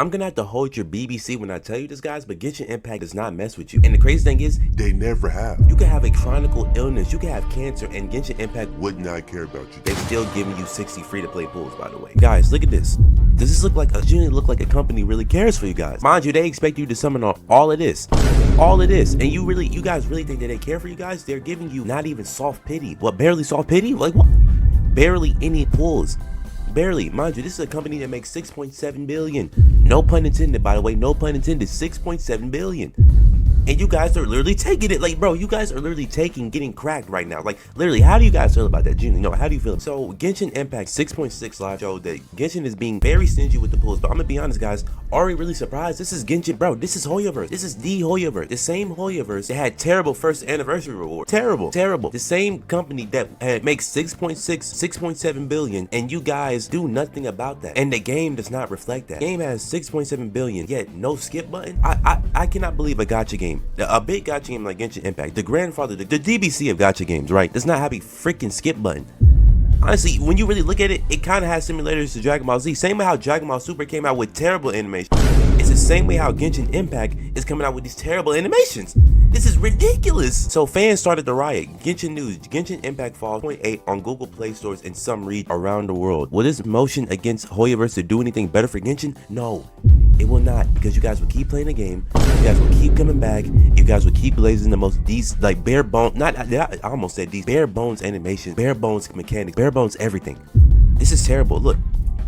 I'm gonna have to hold your BBC when I tell you this, guys, but Genshin Impact does not mess with you. And the crazy thing is, they never have. You can have a chronic illness, you can have cancer, and Genshin Impact would not care about you. They're still giving you 60 free-to-play pools, by the way. Guys, look at this. Does this genuinely look like a company really cares for you guys? Mind you, they expect you to summon on all of this. All of this. And you guys really think that they care for you guys? They're giving you not even soft pity. What, barely soft pity? Like what? Barely any pulls. Barely. Mind you, this is a company that makes 6.7 billion. No pun intended, by the way. No pun intended. 6.7 billion. And you guys are literally taking it. Like, bro, you guys are literally getting cracked right now. Like, literally, how do you guys feel about that? Junior, no, how do you feel? So, Genshin Impact 6.6 live showed that Genshin is being very stingy with the pulls. But I'm gonna be honest, guys. Are we really surprised? This is Genshin, bro. This is Hoyoverse. This is the Hoyoverse. The same Hoyoverse that had terrible first anniversary reward. Terrible. Terrible. The same company that makes 6.7 billion, and you guys do nothing about that. And the game does not reflect that. The game has 6.7 billion, yet no skip button. I cannot believe a gacha game. A big gacha game like Genshin Impact, the grandfather, the DBC of gacha games, right, does not have a freaking skip button. Honestly, when you really look at it, it kind of has simulators to Dragon Ball Z. Same way how Dragon Ball Super came out with terrible animation. It's the same way how Genshin Impact is coming out with these terrible animations. This is ridiculous. So fans started the riot. Genshin News, Genshin Impact falls 0.8 on Google Play stores in some regions around the world. Will this motion against Hoyoverse to do anything better for Genshin? No. It will not, because you guys will keep playing the game, you guys will keep coming back, you guys will keep blazing the most decent, like bare bones, I almost said these bare bones animation, bare bones mechanics, bare bones everything. This is terrible. Look,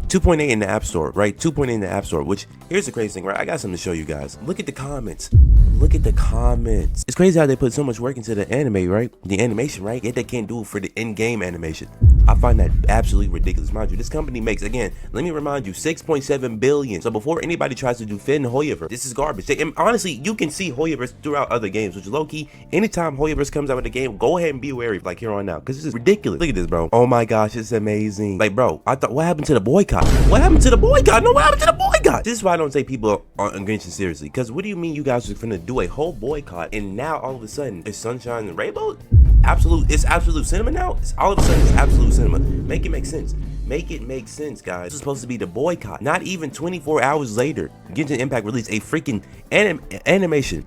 2.8 in the App Store, right? 2.8 in the App Store, which, here's the crazy thing, right? I got something to show you guys. Look at the comments. Look at the comments. It's crazy how they put so much work into the anime, right? The animation, right? Yet they can't do it for the in-game animation. I find that absolutely ridiculous. Mind you, this company makes, again, let me remind you, 6.7 billion. So before anybody tries to defend Hoyoverse, this is garbage. And honestly, you can see Hoyoverse throughout other games, which is low-key. Anytime Hoyoverse comes out with a game, go ahead and be wary, like here on out, because this is ridiculous. Look at this, bro. Oh my gosh, it's amazing. Like, bro, I thought, what happened to the boycott? What happened to the boycott? No, what happened to the boycott? This is why I don't take people on Genshin seriously, because what do you mean you guys are gonna do a whole boycott, and now all of a sudden, it's sunshine and rainbow? It's absolute cinema now? It's all of a sudden, it's absolute cinema. Make it make sense. Make it make sense, guys. This is supposed to be the boycott. Not even 24 hours later, Genshin Impact released a freaking animation,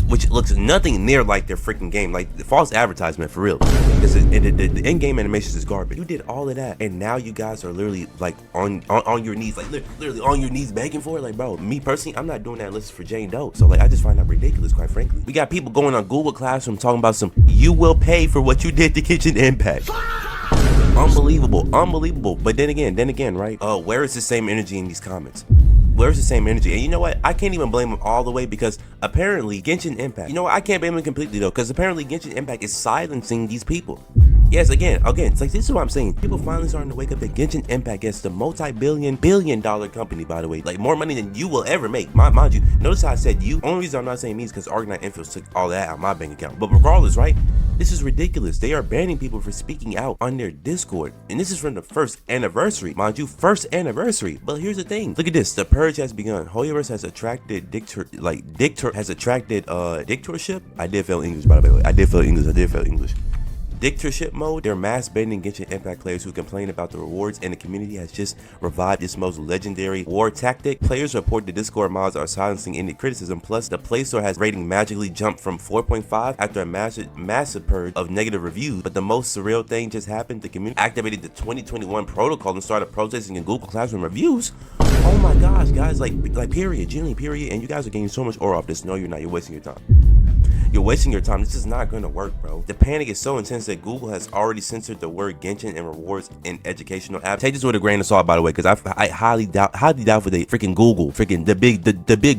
which looks nothing near like their freaking game, like the false advertisement for real. Because the in-game animations is garbage. You did all of that, and now you guys are literally like on your knees, like literally on your knees begging for it. Like, bro, me personally, I'm not doing that unless it's for Jane Doe. So like, I just find that ridiculous, quite frankly. We got people going on Google Classroom talking about some, you will pay for what you did to Genshin Impact. Unbelievable. But then again, right? Where is the same energy in these comments? Where's the same energy? And you know what? I can't even blame them all the way, because apparently Genshin Impact, you know what? I can't blame them completely though, because apparently Genshin Impact is silencing these people. Yes, again, it's like, this is what I'm saying. People finally starting to wake up that Genshin Impact is the multi-billion dollar company, by the way. Like, more money than you will ever make. Mind you, notice how I said you. Only reason I'm not saying me is because Argonite Infos took all that out of my bank account. But regardless, right? This is ridiculous. They are banning people for speaking out on their Discord. And this is from the first anniversary. Mind you, first anniversary. But here's the thing. Look at this. The purge has begun. Hoyoverse has attracted dictatorship. I did fail English, by the way. I did fail English. Dictatorship mode. Their mass banning Genshin Impact players who complain about the rewards, and the community has just revived its most legendary war tactic. Players report the Discord mods are silencing any criticism. Plus, the Play Store has rating magically jumped from 4.5 after a massive purge of negative reviews. But the most surreal thing just happened. The community activated the 2021 protocol and started protesting in Google Classroom reviews. Oh my gosh, guys, like period, genuinely period. And you guys are getting so much aura off this. No, you're not. You're wasting your time. You're wasting your time. This is not going to work, bro. The panic is so intense that Google has already censored the word Genshin and rewards in educational apps. Take this with a grain of salt, by the way, because I highly doubt for the freaking Google, freaking the big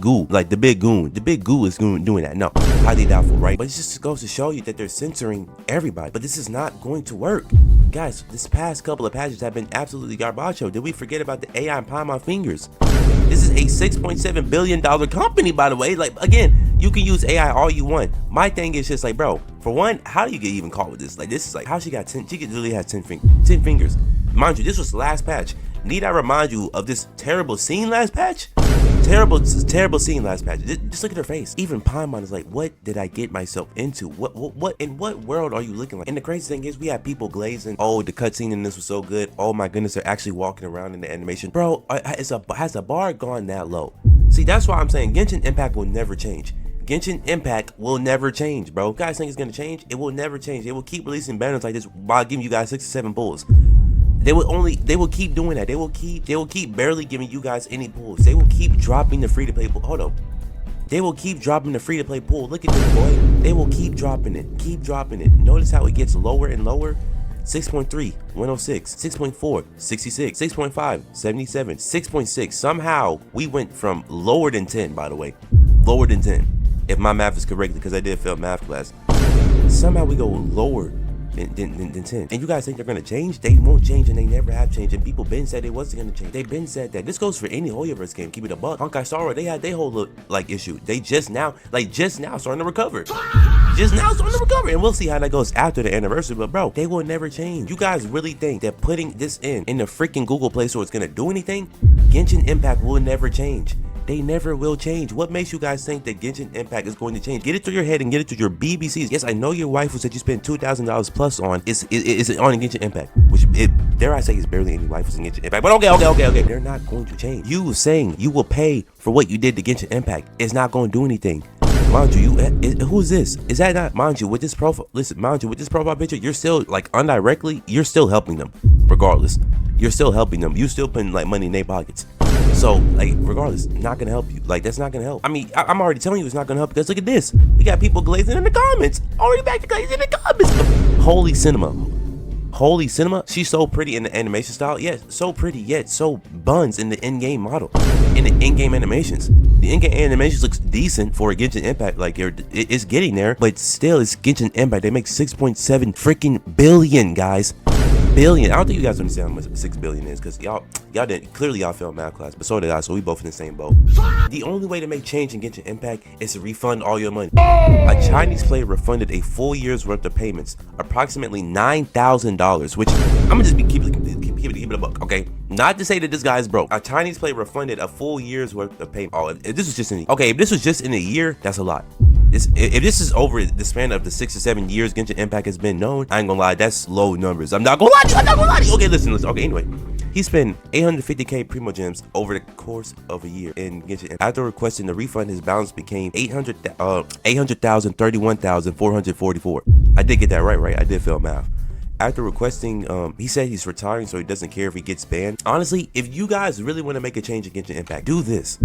goo, like the big goon. The big goo is doing that. No, highly doubtful, right? But it just goes to show you that they're censoring everybody. But this is not going to work. Guys, this past couple of patches have been absolutely garbacho. Did we forget about the AI and Palm my fingers? This is a $6.7 billion company, by the way. Like, again, you can use AI all you want. My thing is just like, bro, for one, how do you get even caught with this? Like, this is like, how she got 10, she could literally have 10 fingers. Mind you, this was last patch. Need I remind you of this terrible scene last patch? terrible seeing last patch. Just look at her face. Even Paimon is like, what did I get myself into? What in what world are you looking like? And the crazy thing is, we have people glazing. Oh, the cutscene in this was so good. Oh my goodness, they're actually walking around in the animation. Bro, has the bar gone that low? See, that's why I'm saying Genshin Impact will never change. Genshin Impact will never change, bro. You guys think it's gonna change? It will never change. They will keep releasing banners like this while giving you guys 6 or 7 pulls. They will keep doing that. They will keep barely giving you guys any pulls. They will keep dropping the free-to-play pool. Hold up. They will keep dropping the free-to-play pool. Look at this, boy. They will keep dropping it. Keep dropping it. Notice how it gets lower and lower. 6.3, 106, 6.4, 66, 6.5, 77, 6.6. Somehow we went from lower than 10, by the way. Lower than 10. If my math is correct, because I did fail math class. Somehow we go lower than 10. And you guys think they're gonna change? They won't change, and they never have changed. And people been said they wasn't gonna change. They been said that. This goes for any Hoyoverse game. Keep it a buck. Honkai Star Rail, they had their whole like issue. They just now starting to recover. And we'll see how that goes after the anniversary. But bro, they will never change. You guys really think that putting this in the freaking Google Play Store is gonna do anything? Genshin Impact will never change. They never will change. What makes you guys think that Genshin Impact is going to change? Get it through your head and get it through your BBCs. Yes, I know your wife who said you spent $2,000 plus on is on Genshin Impact, which dare I say is barely any waifus in Genshin Impact. But okay. They're not going to change. You saying you will pay for what you did to Genshin Impact is not going to do anything. Mind you, who is this? Is that not, mind you, with this profile, listen, mind you, with this profile picture, you're still, like, indirectly, you're still helping them, regardless. You're still helping them. You still putting, like, money in their pockets. So, like, regardless, not gonna help you. Like, that's not gonna help. I mean, I'm already telling you it's not gonna help, because look at this. We got people glazing in the comments. Already back to glazing in the comments. Holy cinema. She's so pretty in the animation style. Yes, so pretty, yet so buns in the in-game model. In the in-game animations. The in-game animations looks decent for a Genshin Impact. Like, it's getting there, but still, it's Genshin Impact. They make 6.7 freaking billion, guys. Billion. I don't think you guys understand how much 6 billion is, because y'all didn't. Clearly, y'all failed math class, but so did I, so we both in the same boat. The only way to make change in Genshin Impact is to refund all your money. A Chinese player refunded a full year's worth of payments, approximately $9,000, which I'm gonna just keep it a buck, okay? Not to say that this guy's broke. A Chinese player refunded a full year's worth of payment. Oh, if this was just in a year, that's a lot. If this is over the span of the 6 or 7 years Genshin Impact has been known, I ain't gonna lie, that's low numbers. I'm not gonna lie to you. Okay, listen. Okay, anyway. He spent 850k Primo Gems over the course of a year in Genshin Impact. After requesting the refund, his balance became 800,031,444. I did get that right. I did fail math. After requesting, he said he's retiring, so he doesn't care if he gets banned. Honestly, if you guys really want to make a change in Genshin Impact, do this.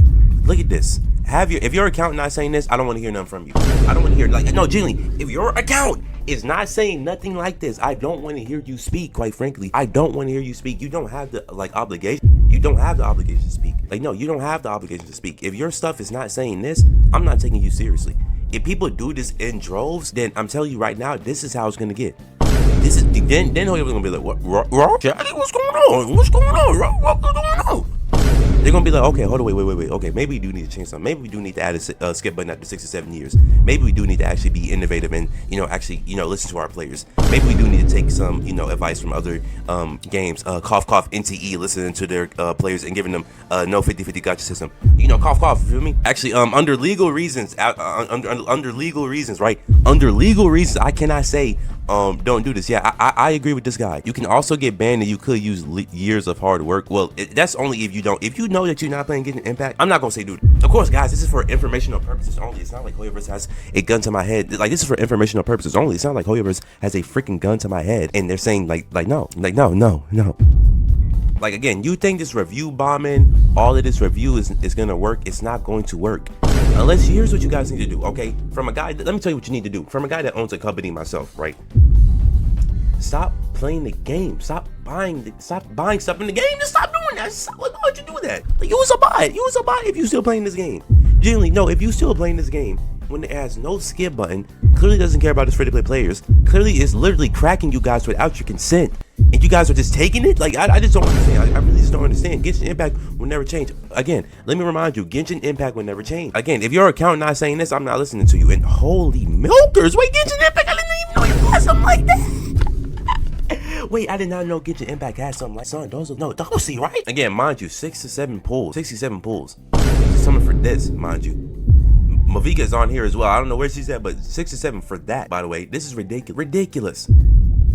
Look at this. If your account not saying this, I don't want to hear nothing from you. I don't want to hear, like, no, genuinely, if your account is not saying nothing like this, I don't want to hear you speak, quite frankly. I don't want to hear you speak. You don't have the, like, obligation. You don't have the obligation to speak. Like, no, you don't have the obligation to speak. If your stuff is not saying this, I'm not taking you seriously. If people do this in droves, then I'm telling you right now, this is how it's going to get. Then Hoyoverse gonna be like, what? Daddy, what's going on? What's going on? They're gonna be like, okay, hold on, wait. Okay, maybe we do need to change something. Maybe we do need to add a skip button after 6 or 7 years. Maybe we do need to actually be innovative and, actually, listen to our players. Maybe we do need to take some, advice from other games. Cough, NTE, listening to their players and giving them no 50-50 gotcha system. Cough, you feel me? Actually, under legal reasons, under legal reasons, right? Under legal reasons, I cannot say don't do this. Yeah, I agree with this guy. You can also get banned, and you could use years of hard work. Well, that's only if you don't. If you know that you're not playing Genshin Impact, I'm not gonna say do it. Of course, guys, this is for informational purposes only. It's not like Hoyoverse has a gun to my head. Like, this is for informational purposes only. It's not like Hoyoverse has a freaking gun to my head, and they're saying no. Like, again, you think this review bombing, all of this review is gonna work? It's not going to work. Unless, here's what you guys need to do, okay? From a guy, let me tell you what you need to do. From a guy that owns a company myself, right? Stop playing the game. Stop buying stuff in the game. Just stop doing that. Why would you do that? Like, use a bot if you still playing this game. Genuinely, no, if you still playing this game, when it has no skip button, clearly doesn't care about its free-to-play players, clearly is literally cracking you guys without your consent, and you guys are just taking it? Like, I just don't understand. I really just don't understand. Genshin Impact will never change. Again, let me remind you, Genshin Impact will never change. Again, if your account not saying this, I'm not listening to you. And holy milkers, wait, Genshin Impact, I didn't even know you had something like that. wait, I did not know Genshin Impact had something like son. Those don't see right. Again, mind you, 6 to 7 pulls, 67 pulls. Something for this, mind you. Mavika is on here as well. I don't know where she's at, but 6 to 7 for that. By the way, this is ridiculous.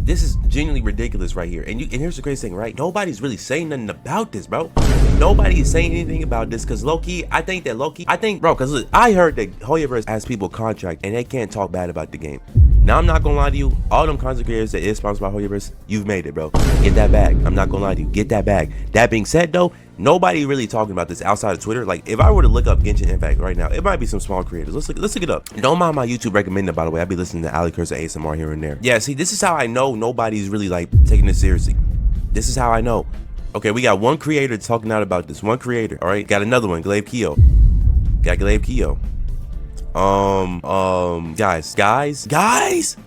This is genuinely ridiculous right here. And here's the crazy thing, right? Nobody's really saying nothing about this, bro. Nobody is saying anything about this because low-key, bro, because I heard that Hoyoverse has people contract and they can't talk bad about the game. Now, I'm not gonna lie to you, all them content creators that is sponsored by Hoyoverse, you've made it, bro. Get that bag. I'm not gonna lie to you. Get that bag. That being said, though, nobody really talking about this outside of Twitter. Like, if I were to look up Genshin Impact right now, it might be some small creators. Let's look it up. Don't mind my YouTube recommended, by the way. I be listening to Ali Cursor ASMR here and there. Yeah, see, this is how I know nobody's really, like, taking this seriously. This is how I know. Okay, we got one creator talking out about this. One creator, all right? Got another one, Glaive Keo. Got Glaive Keo. Guys.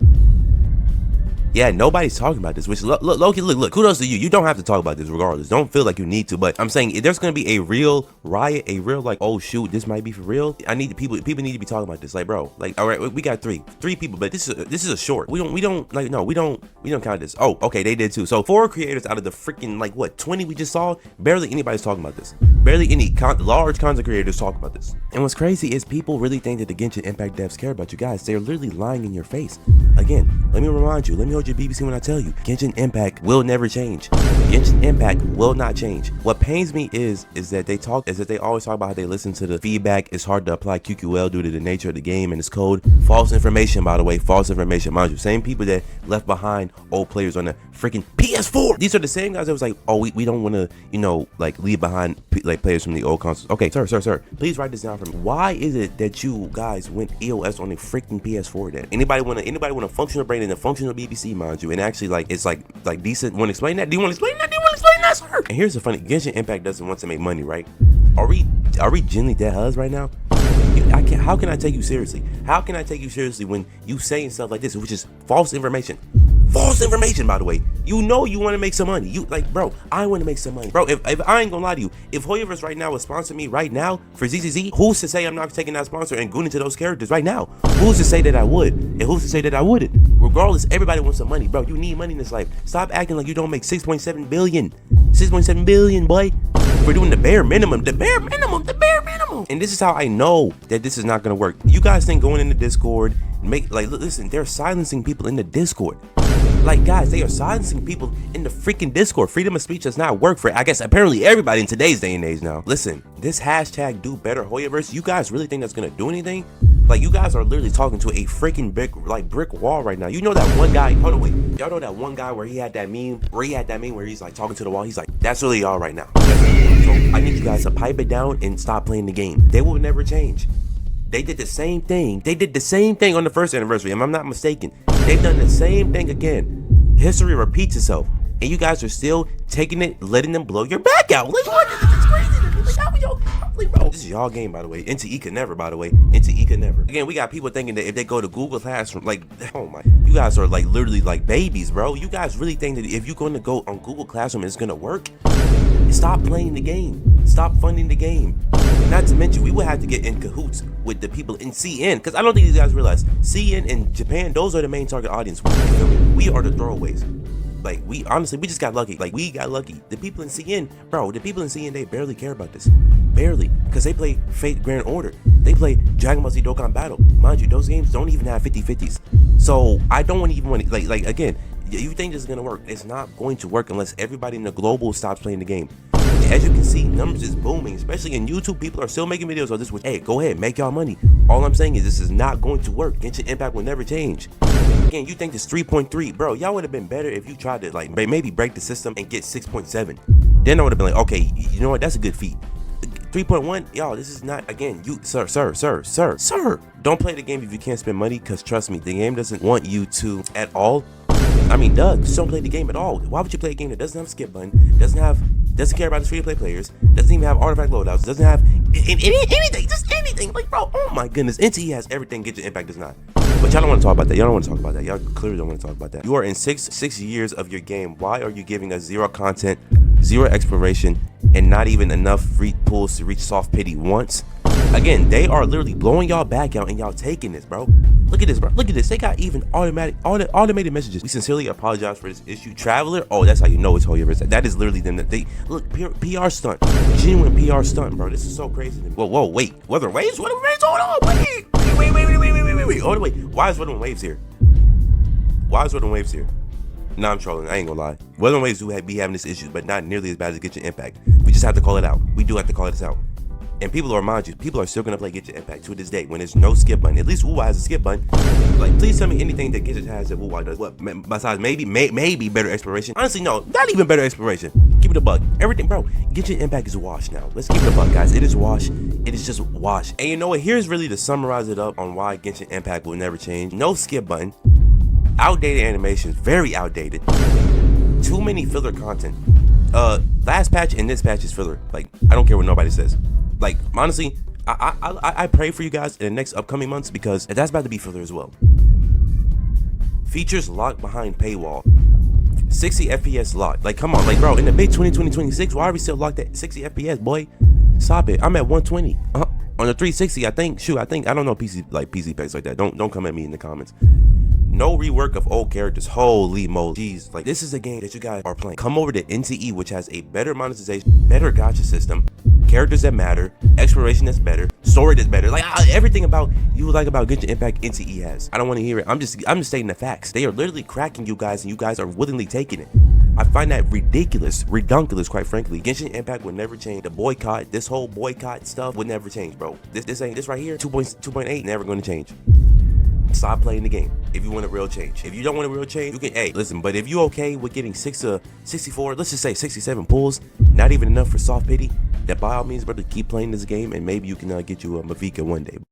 Yeah, nobody's talking about this, which look, kudos to you. You don't have to talk about this regardless. Don't feel like you need to, but I'm saying if there's gonna be a real riot, a real like, oh shoot, this might be for real. I need the people need to be talking about this. Like, bro, like, all right, we got three people, but this is a short. We don't count this. Oh, okay, they did too. So 4 creators out of the freaking like what 20 we just saw, barely anybody's talking about this. Barely any large content creators talk about this. And what's crazy is people really think that the Genshin Impact devs care about you guys. They're literally lying in your face. Again, let me remind you, let me hold your BBC when I tell you, Genshin Impact will never change. Genshin Impact will not change. What pains me is that they always talk about how they listen to the feedback. It's hard to apply QQL due to the nature of the game and its code. False information, by the way, false information, mind you. Same people that left behind old players on the freaking PS4. These are the same guys that was like, oh, we don't want to, like leave behind like players from the old consoles. Okay, sir, please write this down for me. Why is it that you guys went EOS on a freaking PS4 then? Anybody want a functional brain and a functional BBC, mind you, and actually like it's like decent? Want to explain that? Do you want to explain that, sir? And here's the funny, Genshin Impact doesn't want to make money, right? Are we genuinely dead huzz right now? How can I take you seriously? How can I take you seriously when you saying stuff like this, which is false information? False information, by the way. You know you want to make some money. You like, bro, I want to make some money. Bro, if I ain't gonna lie to you, if Hoyoverse right now would sponsor me right now for ZZZ, who's to say I'm not taking that sponsor and going into those characters right now? Who's to say that I would? And who's to say that I wouldn't? Regardless, everybody wants some money, bro. You need money in this life. Stop acting like you don't make 6.7 billion. 6.7 billion, boy. We're doing the bare minimum. And this is how I know that this is not gonna work. You guys think going into Discord, listen, they're silencing people in the Discord. Like, guys, they are silencing people in the freaking Discord. Freedom of speech does not work for, I guess, apparently everybody in today's day and age now. Listen, this hashtag do better Hoyoverse, you guys really think that's gonna do anything? Like, you guys are literally talking to a freaking brick wall right now. You know that one guy, hold on, wait. Y'all know that one guy where he had that meme where he's like talking to the wall? He's like, that's really y'all right now. So I need you guys to pipe it down and stop playing the game. They will never change. They did the same thing. They did the same thing on the first anniversary, if I'm not mistaken. They've done the same thing again. History repeats itself. And you guys are still taking it, letting them blow your back out. Like, what? This is crazy. Like, how are y'all? Like, bro, this is y'all game, by the way. Into Eka never, by the way. Into Eka never. Again, we got people thinking that if they go to Google Classroom, like, oh my, you guys are like literally like babies, bro. You guys really think that if you're going to go on Google Classroom, it's going to work? Stop playing the game. Stop funding the game. Not to mention, we would have to get in cahoots with the people in CN, because I don't think these guys realize CN and Japan, those are the main target audience. We are the throwaways. Like, we just got lucky. Like, we got lucky. The people in CN, bro, they barely care about this. Barely. Because they play Fate Grand Order. They play Dragon Ball Z Dokkan Battle. Mind you, those games don't even have 50-50s. So, I don't even want to, like, again, you think this is going to work. It's not going to work unless everybody in the global stops playing the game. As you can see, numbers is booming, especially in YouTube. People are still making videos on this, which, hey, go ahead, make y'all money. All I'm saying is this is not going to work. Genshin Impact will never change. Again, you think this 3.3, bro, y'all would have been better if you tried to, like, maybe break the system and get 6.7. Then I would have been like, okay, you know what, that's a good feat. 3.1, y'all, this is not, again, you, sir, don't play the game if you can't spend money, because trust me, the game doesn't want you to at all. I mean, Doug, just don't play the game at all. Why would you play a game that doesn't have a skip button, doesn't care about its free-to-play players, doesn't even have artifact loadouts, doesn't have anything, just anything. Like, bro, oh my goodness, NTE has everything, Genshin Impact does not. But y'all don't want to talk about that. Y'all clearly don't want to talk about that. You are in six years of your game. Why are you giving us 0 content, 0 exploration, and not even enough free pulls to reach soft pity once? Again, they are literally blowing y'all back out and y'all taking this, bro. Look at this, bro. Look at this. They got even automated messages. We sincerely apologize for this issue. Traveler, oh, that's how you know it's Hoyoverse. That is literally them. They look, PR stunt. Genuine PR stunt, bro. This is so crazy. Whoa, wait. Weather waves? Weather waves? Hold on. Wait. Hold on, wait. Why is Weather Waves here? Nah, I'm trolling. I ain't gonna lie. Weather Waves do be having this issue, but not nearly as bad as Genshin Impact. We just have to call it out. We do have to call this out. And people are still gonna play Genshin Impact to this day when there's no skip button. At least Wuwa has a skip button. Like, please tell me anything that Genshin has that Wuwa does. What? Besides maybe better exploration. Honestly, no, not even better exploration. Keep it a buck. Everything, bro. Genshin Impact is washed now. Let's keep it a buck, guys. It is washed. It is just washed. And you know what? Here's really to summarize it up on why Genshin Impact will never change. No skip button. Outdated animations, very outdated. Too many filler content. Last patch and this patch is filler. Like, I don't care what nobody says. Like, honestly, I pray for you guys in the next upcoming months because that's about to be filler as well. Features locked behind paywall. 60 FPS locked. Like, come on, like, bro, in the big 2026, why are we still locked at 60 FPS, boy? Stop it. I'm at 120. On the 360, I think. Shoot, I don't know PC specs like that. Don't come at me in the comments. No rework of old characters. Holy moly. Jeez, like, this is a game that you guys are playing. Come over to NTE, which has a better monetization, better gacha system, characters that matter, exploration that's better, story that's better. Like, everything about you like about Genshin Impact, NTE has. I don't want to hear it. I'm just stating the facts. They are literally cracking you guys, and you guys are willingly taking it. I find that ridiculous, redunculous, quite frankly. Genshin Impact will never change. The boycott, this whole boycott stuff would never change, bro. This right here, 2.8, never going to change. Stop playing the game if you want a real change. If you don't want a real change, you can, hey, listen, but if you okay with getting 64, let's just say 67 pulls, not even enough for soft pity, then by all means, brother, keep playing this game and maybe you can get you a Mavika one day.